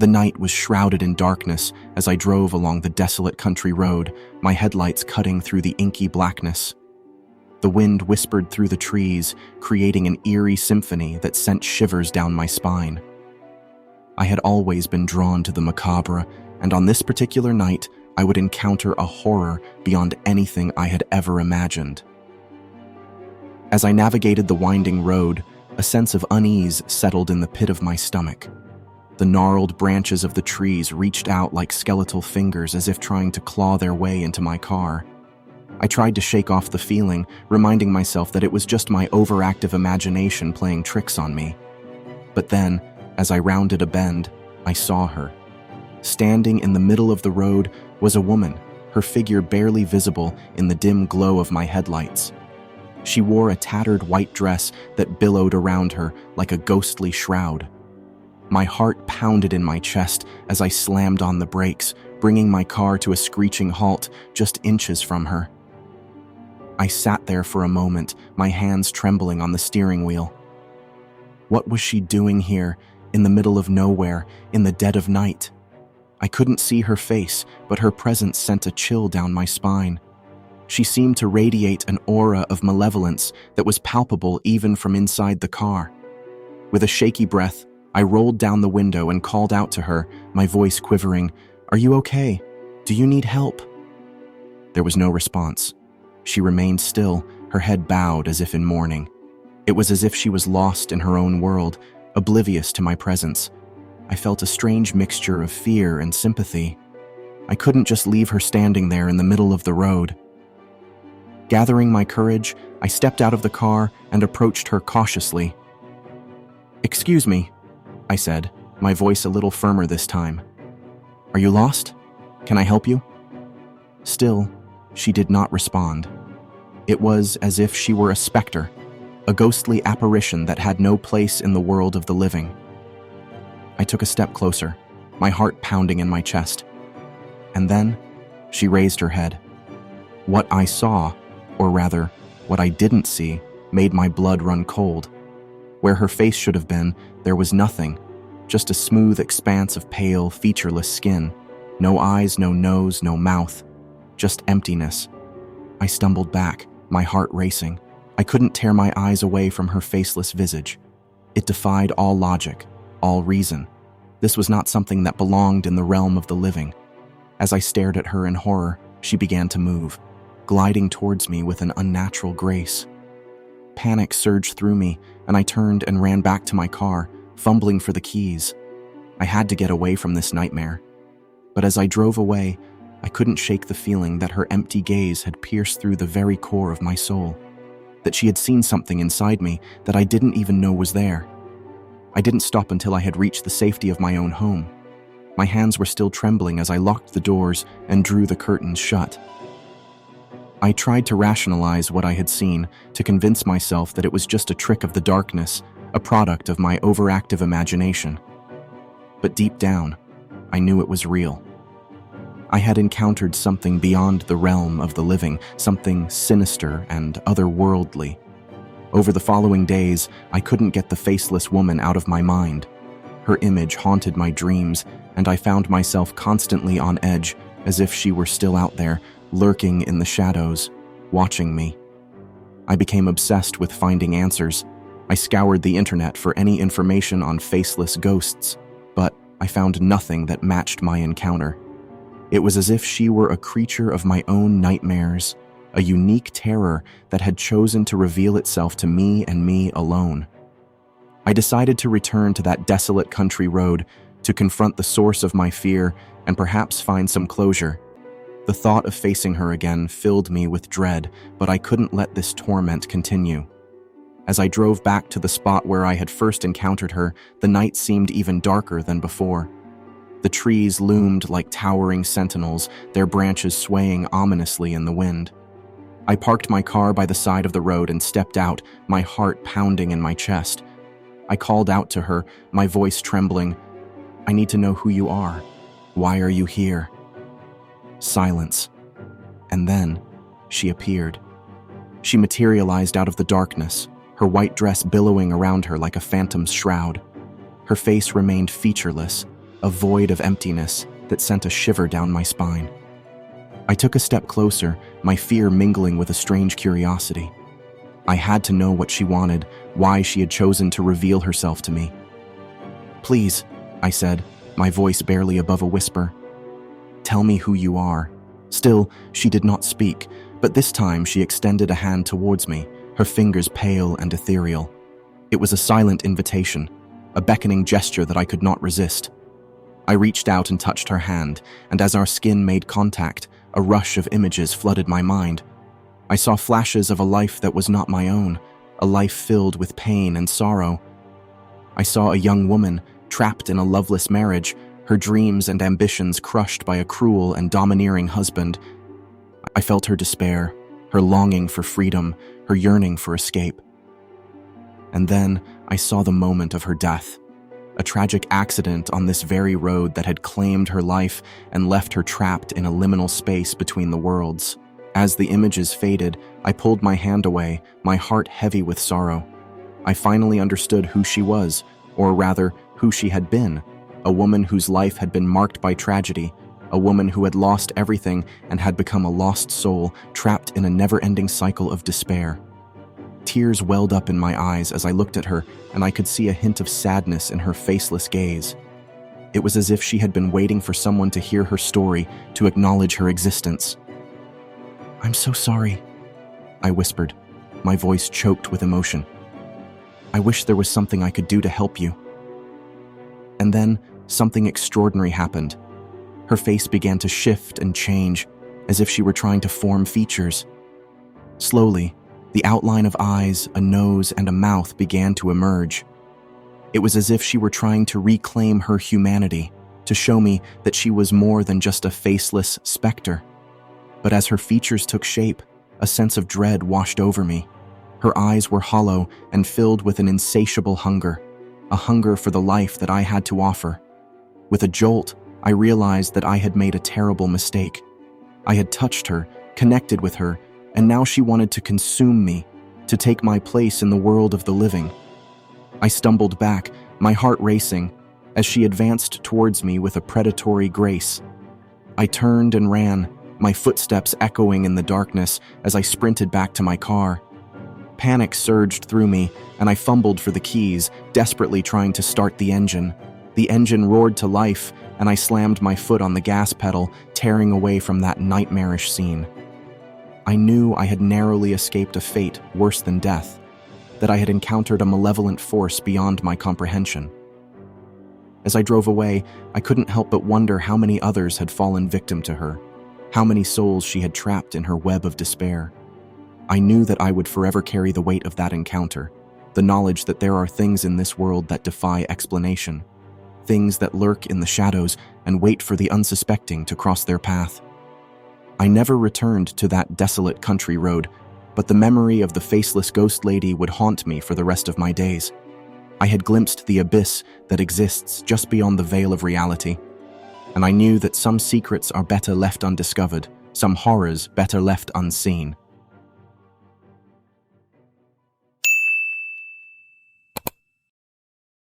The night was shrouded in darkness as I drove along the desolate country road, my headlights cutting through the inky blackness. The wind whispered through the trees, creating an eerie symphony that sent shivers down my spine. I had always been drawn to the macabre, and on this particular night, I would encounter a horror beyond anything I had ever imagined. As I navigated the winding road, a sense of unease settled in the pit of my stomach. The gnarled branches of the trees reached out like skeletal fingers as if trying to claw their way into my car. I tried to shake off the feeling, reminding myself that it was just my overactive imagination playing tricks on me. But then, as I rounded a bend, I saw her. Standing in the middle of the road was a woman, her figure barely visible in the dim glow of my headlights. She wore a tattered white dress that billowed around her like a ghostly shroud. My heart pounded in my chest as I slammed on the brakes, bringing my car to a screeching halt just inches from her. I sat there for a moment, my hands trembling on the steering wheel. What was she doing here, in the middle of nowhere, in the dead of night? I couldn't see her face, but her presence sent a chill down my spine. She seemed to radiate an aura of malevolence that was palpable even from inside the car. With a shaky breath, I rolled down the window and called out to her, my voice quivering, "Are you okay? Do you need help?" There was no response. She remained still, her head bowed as if in mourning. It was as if she was lost in her own world, oblivious to my presence. I felt a strange mixture of fear and sympathy. I couldn't just leave her standing there in the middle of the road. Gathering my courage, I stepped out of the car and approached her cautiously. "Excuse me," I said, my voice a little firmer this time. "Are you lost? Can I help you?" Still, she did not respond. It was as if she were a specter, a ghostly apparition that had no place in the world of the living. I took a step closer, my heart pounding in my chest. And then, she raised her head. What I saw, or rather, what I didn't see, made my blood run cold. Where her face should have been, there was nothing, just a smooth expanse of pale, featureless skin. No eyes, no nose, no mouth, just emptiness. I stumbled back, my heart racing. I couldn't tear my eyes away from her faceless visage. It defied all logic, all reason. This was not something that belonged in the realm of the living. As I stared at her in horror, she began to move, gliding towards me with an unnatural grace. Panic surged through me, and I turned and ran back to my car, fumbling for the keys. I had to get away from this nightmare. But as I drove away, I couldn't shake the feeling that her empty gaze had pierced through the very core of my soul, that she had seen something inside me that I didn't even know was there. I didn't stop until I had reached the safety of my own home. My hands were still trembling as I locked the doors and drew the curtains shut. I tried to rationalize what I had seen, to convince myself that it was just a trick of the darkness, a product of my overactive imagination. But deep down, I knew it was real. I had encountered something beyond the realm of the living, something sinister and otherworldly. Over the following days, I couldn't get the faceless woman out of my mind. Her image haunted my dreams, and I found myself constantly on edge, as if she were still out there, lurking in the shadows, watching me. I became obsessed with finding answers. I scoured the internet for any information on faceless ghosts, but I found nothing that matched my encounter. It was as if she were a creature of my own nightmares, a unique terror that had chosen to reveal itself to me and me alone. I decided to return to that desolate country road to confront the source of my fear and perhaps find some closure. The thought of facing her again filled me with dread, but I couldn't let this torment continue. As I drove back to the spot where I had first encountered her, the night seemed even darker than before. The trees loomed like towering sentinels, their branches swaying ominously in the wind. I parked my car by the side of the road and stepped out, my heart pounding in my chest. I called out to her, my voice trembling, "I need to know who you are. Why are you here?" Silence. And then, she appeared. She materialized out of the darkness, her white dress billowing around her like a phantom's shroud. Her face remained featureless, a void of emptiness that sent a shiver down my spine. I took a step closer, my fear mingling with a strange curiosity. I had to know what she wanted, why she had chosen to reveal herself to me. "Please," I said, my voice barely above a whisper. "Tell me who you are." Still, she did not speak, but this time she extended a hand towards me, her fingers pale and ethereal. It was a silent invitation, a beckoning gesture that I could not resist. I reached out and touched her hand, and as our skin made contact, a rush of images flooded my mind. I saw flashes of a life that was not my own, a life filled with pain and sorrow. I saw a young woman trapped in a loveless marriage, her dreams and ambitions crushed by a cruel and domineering husband. I felt her despair, her longing for freedom, her yearning for escape. And then I saw the moment of her death, a tragic accident on this very road that had claimed her life and left her trapped in a liminal space between the worlds. As the images faded, I pulled my hand away, my heart heavy with sorrow. I finally understood who she was, or rather, who she had been, a woman whose life had been marked by tragedy, a woman who had lost everything and had become a lost soul, trapped in a never-ending cycle of despair. Tears welled up in my eyes as I looked at her, and I could see a hint of sadness in her faceless gaze. It was as if she had been waiting for someone to hear her story, to acknowledge her existence. "I'm so sorry," I whispered, my voice choked with emotion. "I wish there was something I could do to help you." And then, something extraordinary happened. Her face began to shift and change, as if she were trying to form features. Slowly, the outline of eyes, a nose, and a mouth began to emerge. It was as if she were trying to reclaim her humanity, to show me that she was more than just a faceless specter. But as her features took shape, a sense of dread washed over me. Her eyes were hollow and filled with an insatiable hunger, a hunger for the life that I had to offer. With a jolt, I realized that I had made a terrible mistake. I had touched her, connected with her, and now she wanted to consume me, to take my place in the world of the living. I stumbled back, my heart racing, as she advanced towards me with a predatory grace. I turned and ran, my footsteps echoing in the darkness as I sprinted back to my car. Panic surged through me, and I fumbled for the keys, desperately trying to start the engine. The engine roared to life, and I slammed my foot on the gas pedal, tearing away from that nightmarish scene. I knew I had narrowly escaped a fate worse than death, that I had encountered a malevolent force beyond my comprehension. As I drove away, I couldn't help but wonder how many others had fallen victim to her, how many souls she had trapped in her web of despair. I knew that I would forever carry the weight of that encounter, the knowledge that there are things in this world that defy explanation, things that lurk in the shadows and wait for the unsuspecting to cross their path. I never returned to that desolate country road, but the memory of the faceless ghost lady would haunt me for the rest of my days. I had glimpsed the abyss that exists just beyond the veil of reality, and I knew that some secrets are better left undiscovered, some horrors better left unseen.